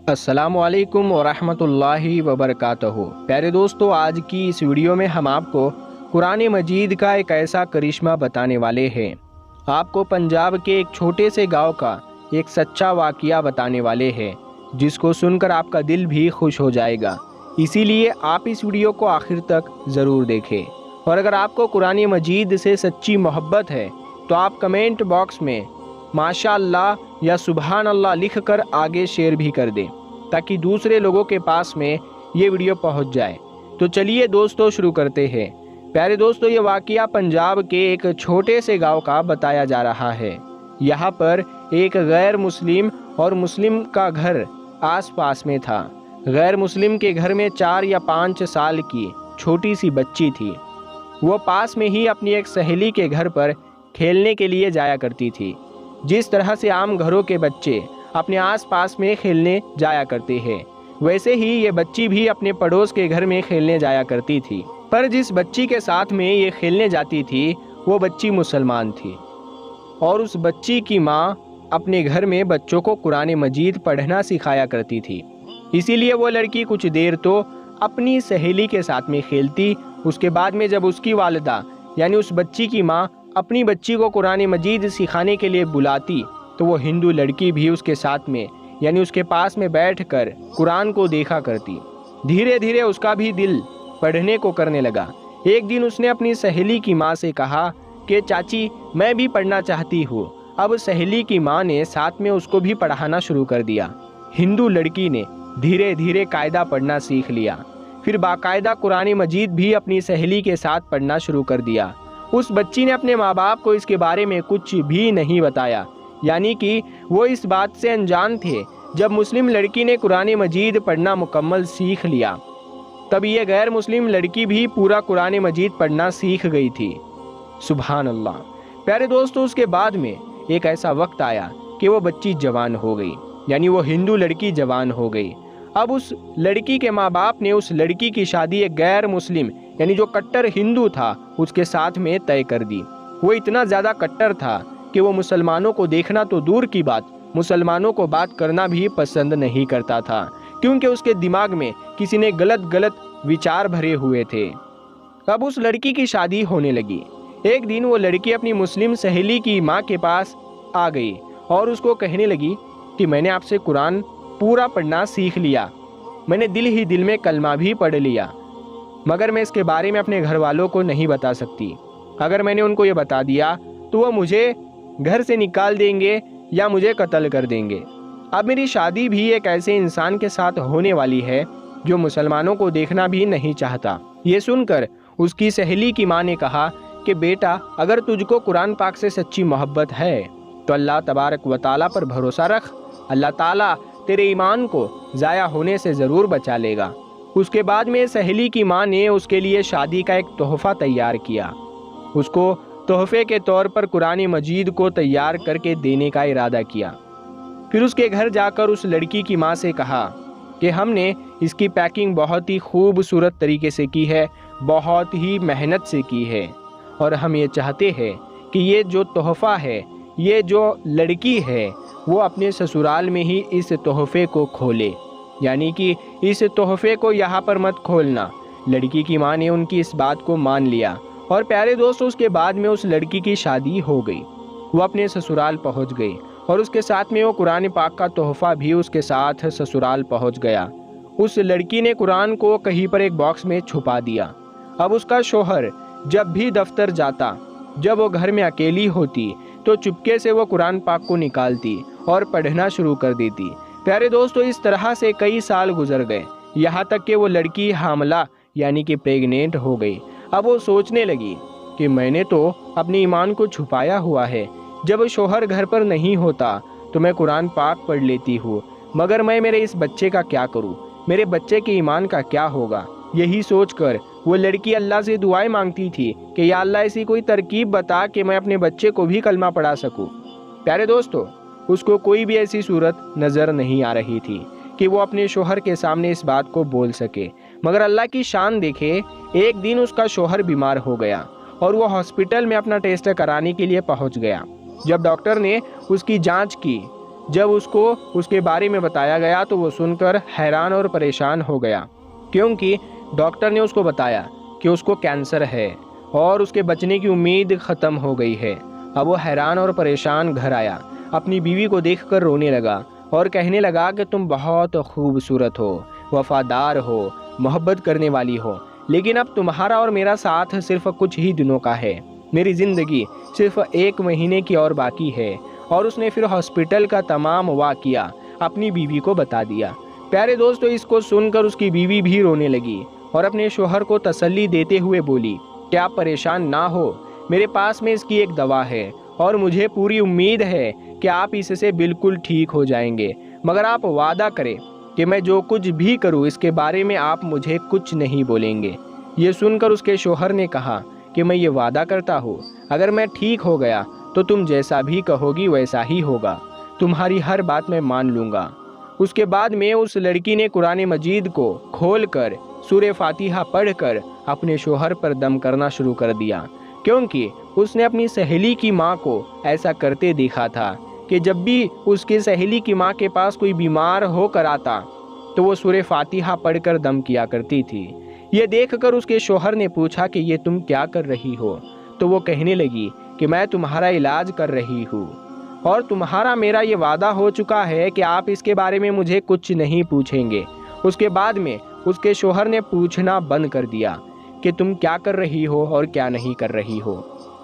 अस्सलामुअलैकुम वरहमतुल्लाहि वबरकातुहू। प्यारे दोस्तों, आज की इस वीडियो में हम आपको कुरान मजीद का एक ऐसा करिश्मा बताने वाले हैं। आपको पंजाब के एक छोटे से गांव का एक सच्चा वाक़या बताने वाले हैं, जिसको सुनकर आपका दिल भी खुश हो जाएगा। इसीलिए आप इस वीडियो को आखिर तक ज़रूर देखें। और अगर आपको कुरान मजीद से सच्ची मोहब्बत है तो आप कमेंट बॉक्स में माशाअल्लाह या सुबहान अल्लाह लिख कर आगे शेयर भी कर दें, ताकि दूसरे लोगों के पास में ये वीडियो पहुंच जाए। तो चलिए दोस्तों, शुरू करते हैं। प्यारे दोस्तों, ये वाक़या पंजाब के एक छोटे से गांव का बताया जा रहा है। यहाँ पर एक गैर मुस्लिम और मुस्लिम का घर आसपास में था। गैर मुस्लिम के घर में 4 या 5 साल की छोटी सी बच्ची थी। वो पास में ही अपनी एक सहेली के घर पर खेलने के लिए जाया करती थी। जिस तरह से आम घरों के बच्चे अपने आसपास में खेलने जाया करते हैं, वैसे ही ये बच्ची भी अपने पड़ोस के घर में खेलने जाया करती थी। पर जिस बच्ची के साथ में ये खेलने जाती थी, वो बच्ची मुसलमान थी। और उस बच्ची की माँ अपने घर में बच्चों को कुरान मजीद पढ़ना सिखाया करती थी। इसीलिए वो लड़की कुछ देर तो अपनी सहेली के साथ में खेलती। उसके बाद में जब उसकी वालिदा यानी उस बच्ची की माँ अपनी बच्ची को कुरान मजीद सिखाने के लिए बुलाती, तो वो हिंदू लड़की भी उसके साथ में यानी उसके पास में बैठकर कुरान को देखा करती। धीरे धीरे उसका भी दिल पढ़ने को करने लगा। एक दिन उसने अपनी सहेली की माँ से कहा कि चाची, मैं भी पढ़ना चाहती हूँ। अब सहेली की माँ ने साथ में उसको भी पढ़ाना शुरू कर दिया। हिंदू लड़की ने धीरे धीरे कायदा पढ़ना सीख लिया। फिर बाकायदा कुरान मजीद भी अपनी सहेली के साथ पढ़ना शुरू कर दिया। उस बच्ची ने अपने माँ बाप को इसके बारे में कुछ भी नहीं बताया, यानी कि वो इस बात से अनजान थे। जब मुस्लिम लड़की ने कुरान मजीद पढ़ना मुकम्मल सीख लिया, तब ये गैर मुस्लिम लड़की भी पूरा कुरान मजीद पढ़ना सीख गई थी। सुभान अल्लाह। प्यारे दोस्तों, उसके बाद में एक ऐसा वक्त आया कि वो बच्ची जवान हो गई, यानी वो हिंदू लड़की जवान हो गई। अब उस लड़की के माँ बाप ने उस लड़की की शादी एक गैर मुस्लिम यानी जो कट्टर हिंदू था उसके साथ में तय कर दी। वो इतना ज़्यादा कट्टर था कि वो मुसलमानों को देखना तो दूर की बात, मुसलमानों को बात करना भी पसंद नहीं करता था, क्योंकि उसके दिमाग में किसी ने गलत विचार भरे हुए थे। अब उस लड़की की शादी होने लगी। एक दिन वो लड़की अपनी मुस्लिम सहेली की माँ के पास आ गई और उसको कहने लगी कि मैंने आपसे कुरान पूरा पढ़ना सीख लिया, मैंने दिल ही दिल में कलमा भी पढ़ लिया, मगर मैं इसके बारे में अपने घर वालों को नहीं बता सकती। अगर मैंने उनको ये बता दिया तो वो मुझे घर से निकाल देंगे या मुझे कत्ल कर देंगे। अब मेरी शादी भी एक ऐसे इंसान के साथ होने वाली है जो मुसलमानों को देखना भी नहीं चाहता। ये सुनकर उसकी सहेली की माँ ने कहा कि बेटा, अगर तुझको कुरान पाक से सच्ची मोहब्बत है तो अल्लाह तबारक व ताला पर भरोसा रख। अल्लाह ताला तेरे ईमान को ज़ाया होने से ज़रूर बचा लेगा। उसके बाद में सहेली की माँ ने उसके लिए शादी का एक तोहफ़ा तैयार किया। उसको तोहफे के तौर पर कुरान मजीद को तैयार करके देने का इरादा किया। फिर उसके घर जाकर उस लड़की की माँ से कहा कि हमने इसकी पैकिंग बहुत ही खूबसूरत तरीके से की है, बहुत ही मेहनत से की है, और हम ये चाहते हैं कि ये जो तोहफ़ा है, ये जो लड़की है, वो अपने ससुराल में ही इस तोहफे को खोले, यानी कि इस तोहफे को यहाँ पर मत खोलना। लड़की की माँ ने उनकी इस बात को मान लिया। और प्यारे दोस्तों, उसके बाद में उस लड़की की शादी हो गई। वो अपने ससुराल पहुँच गई और उसके साथ में वो कुरान पाक का तोहफ़ा भी उसके साथ ससुराल पहुँच गया। उस लड़की ने कुरान को कहीं पर एक बॉक्स में छुपा दिया। अब उसका शोहर जब भी दफ्तर जाता, जब वो घर में अकेली होती, तो चुपके से वो कुरान पाक को निकालती और पढ़ना शुरू कर देती। प्यारे दोस्तों, इस तरह से कई साल गुजर गए, यहाँ तक कि वो लड़की हामला यानी कि प्रेग्नेंट हो गई। अब वो सोचने लगी कि मैंने तो अपने ईमान को छुपाया हुआ है, जब शोहर घर पर नहीं होता तो मैं कुरान पाक पढ़ लेती हूँ, मगर मैं मेरे इस बच्चे का क्या करूँ, मेरे बच्चे के ईमान का क्या होगा। यही सोचकर वो लड़की अल्लाह से दुआएं मांगती थी कि या अल्लाह ऐसी कोई तरकीब बता कि मैं अपने बच्चे को भी कलमा पढ़ा सकूं। प्यारे दोस्तों, उसको कोई भी ऐसी सूरत नज़र नहीं आ रही थी कि वो अपने शोहर के सामने इस बात को बोल सके। मगर अल्लाह की शान देखे, एक दिन उसका शोहर बीमार हो गया और वो हॉस्पिटल में अपना टेस्ट कराने के लिए पहुंच गया। जब डॉक्टर ने उसकी जांच की جب اس کو اس کے بارے میں بتایا گیا تو وہ سن کر حیران اور پریشان ہو گیا، کیونکہ ڈاکٹر نے اس کو بتایا کہ اس کو کینسر ہے اور اس کے بچنے کی امید ختم ہو گئی ہے۔ اب وہ حیران اور پریشان گھر آیا، اپنی بیوی کو دیکھ کر رونے لگا اور کہنے لگا کہ تم بہت خوبصورت ہو، وفادار ہو، محبت کرنے والی ہو، لیکن اب تمہارا اور میرا ساتھ صرف کچھ ہی دنوں کا ہے، میری زندگی صرف 1 مہینے کی اور باقی ہے۔ اور اس نے پھر ہاسپٹل کا تمام واقعہ اپنی بیوی کو بتا دیا۔ پیارے دوستو، اس کو سن کر اس کی بیوی بھی رونے لگی اور اپنے شوہر کو تسلی دیتے ہوئے بولی کہ آپ پریشان نہ ہو، میرے پاس میں اس کی ایک دوا ہے اور مجھے پوری امید ہے کہ آپ اس سے بالکل ٹھیک ہو جائیں گے، مگر آپ وعدہ کریں کہ میں جو کچھ بھی کروں اس کے بارے میں آپ مجھے کچھ نہیں بولیں گے۔ یہ سن کر اس کے شوہر نے کہا کہ میں یہ وعدہ کرتا ہوں، اگر میں ٹھیک ہو گیا تو تم جیسا بھی کہو گی ویسا ہی ہوگا، تمہاری ہر بات میں مان لوں گا۔ اس کے بعد میں اس لڑکی نے قرآن مجید کو کھول کر سورہ فاتحہ پڑھ کر اپنے شوہر پر دم کرنا شروع کر دیا، کیونکہ اس نے اپنی سہیلی کی ماں کو ایسا کرتے دیکھا تھا کہ جب بھی اس کی سہیلی کی ماں کے پاس کوئی بیمار ہو کر آتا تو وہ سورہ فاتحہ پڑھ کر دم کیا کرتی تھی۔ یہ دیکھ کر اس کے شوہر نے پوچھا کہ یہ تم کیا کر رہی ہو؟ تو وہ کہنے لگی کہ میں تمہارا علاج کر رہی ہوں اور تمہارا میرا یہ وعدہ ہو چکا ہے کہ آپ اس کے بارے میں مجھے کچھ نہیں پوچھیں گے۔ اس کے بعد میں اس کے شوہر نے پوچھنا بند کر دیا کہ تم کیا کر رہی ہو اور کیا نہیں کر رہی ہو۔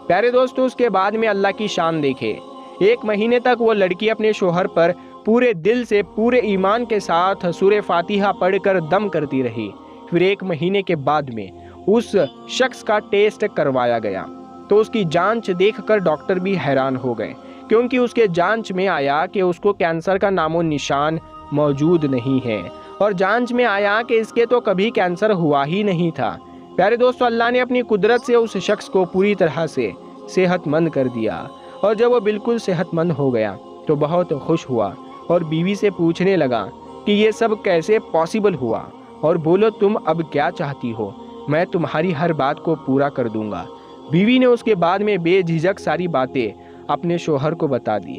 پیارے دوستو، اس کے بعد میں اللہ کی شان دیکھے، 1 مہینے تک وہ لڑکی اپنے شوہر پر پورے دل سے پورے ایمان کے ساتھ سورہ فاتحہ پڑھ کر دم کرتی رہی۔ پھر 1 مہینے کے بعد میں اس شخص کا ٹیسٹ کروایا گیا تو اس کی جانچ دیکھ کر ڈاکٹر بھی حیران ہو گئے، کیونکہ اس کے جانچ میں آیا کہ اس کو کینسر کا نام و نشان موجود نہیں ہے، اور جانچ میں آیا کہ اس کے تو کبھی کینسر ہوا ہی نہیں تھا۔ پیارے دوستو، اللہ نے اپنی قدرت سے اس شخص کو پوری طرح سے صحت مند کر دیا، اور جب وہ بالکل صحت مند ہو گیا تو بہت خوش ہوا اور بیوی سے پوچھنے لگا کہ یہ سب کیسے پاسبل ہوا، اور بولو تم اب کیا چاہتی ہو، میں تمہاری ہر بات کو پورا کر دوں گا۔ بیوی نے اس کے بعد میں بے جھجک ساری باتیں اپنے شوہر کو بتا دی،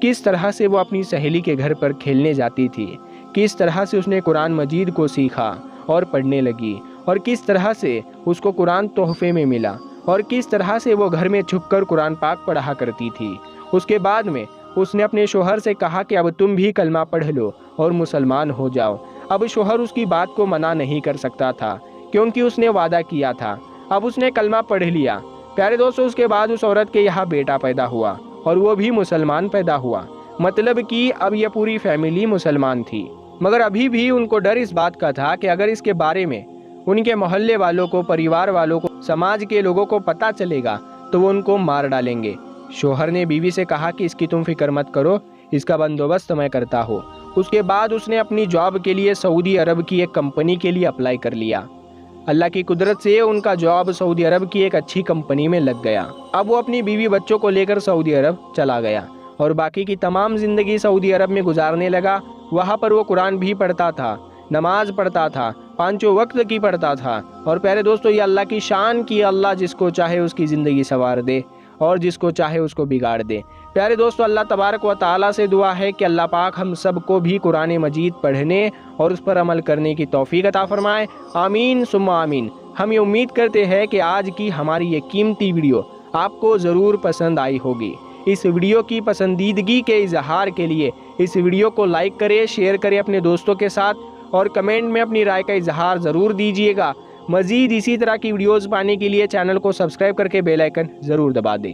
کس طرح سے وہ اپنی سہیلی کے گھر پر کھیلنے جاتی تھی، کس طرح سے اس نے قرآن مجید کو سیکھا اور پڑھنے لگی، اور کس طرح سے اس کو قرآن تحفے میں ملا، اور کس طرح سے وہ گھر میں چھپ کر قرآن پاک پڑھا کرتی تھی۔ اس کے بعد میں اس نے اپنے شوہر سے کہا کہ اب تم بھی کلمہ پڑھ لو اور مسلمان ہو جاؤ۔ اب شوہر اس کی بات کو منع نہیں کر سکتا تھا، کیونکہ اس نے وعدہ کیا تھا۔ اب اس نے کلمہ پڑھ لیا۔ پیارے دوستو، اس کے بعد اس عورت کے یہاں بیٹا پیدا ہوا اور وہ بھی مسلمان پیدا ہوا، مطلب کہ اب یہ پوری فیملی مسلمان تھی۔ مگر ابھی بھی ان کو ڈر اس بات کا تھا کہ اگر اس کے بارے میں ان کے محلے والوں کو، پریوار والوں کو، سماج کے لوگوں کو پتہ چلے گا تو وہ ان کو مار ڈالیں گے۔ شوہر نے بیوی سے کہا کہ اس کی تم فکر مت کرو، اس کا بندوبست میں کرتا ہوں۔ اس کے بعد اس نے اپنی جاب کے لیے سعودی عرب کی ایک کمپنی کے لیے اپلائی کر لیا۔ اللہ کی قدرت سے ان کا جاب سعودی عرب کی ایک اچھی کمپنی میں لگ گیا۔ اب وہ اپنی بیوی بچوں کو لے کر سعودی عرب چلا گیا اور باقی کی تمام زندگی سعودی عرب میں گزارنے لگا۔ وہاں پر وہ قرآن بھی پڑھتا تھا، نماز پڑھتا تھا، 5 وقت کی پڑھتا تھا۔ اور پیارے دوستو، یہ اللہ کی شان کی، اللہ جس کو چاہے اس کی زندگی سنوار دے اور جس کو چاہے اس کو بگاڑ دے۔ پیارے دوستو، اللہ تبارک و تعالیٰ سے دعا ہے کہ اللہ پاک ہم سب کو بھی قرآن مجید پڑھنے اور اس پر عمل کرنے کی توفیق عطا فرمائے۔ آمین ثم آمین۔ ہم یہ امید کرتے ہیں کہ آج کی ہماری یہ قیمتی ویڈیو آپ کو ضرور پسند آئی ہوگی۔ اس ویڈیو کی پسندیدگی کے اظہار کے لیے اس ویڈیو کو لائک کریں، شیئر کریں اپنے دوستوں کے ساتھ، اور کمنٹ میں اپنی رائے کا اظہار ضرور دیجیے گا۔ مزید اسی طرح کی ویڈیوز پانے کے لیے چینل کو سبسکرائب کر کے بیل آئیکن ضرور دبا دیں۔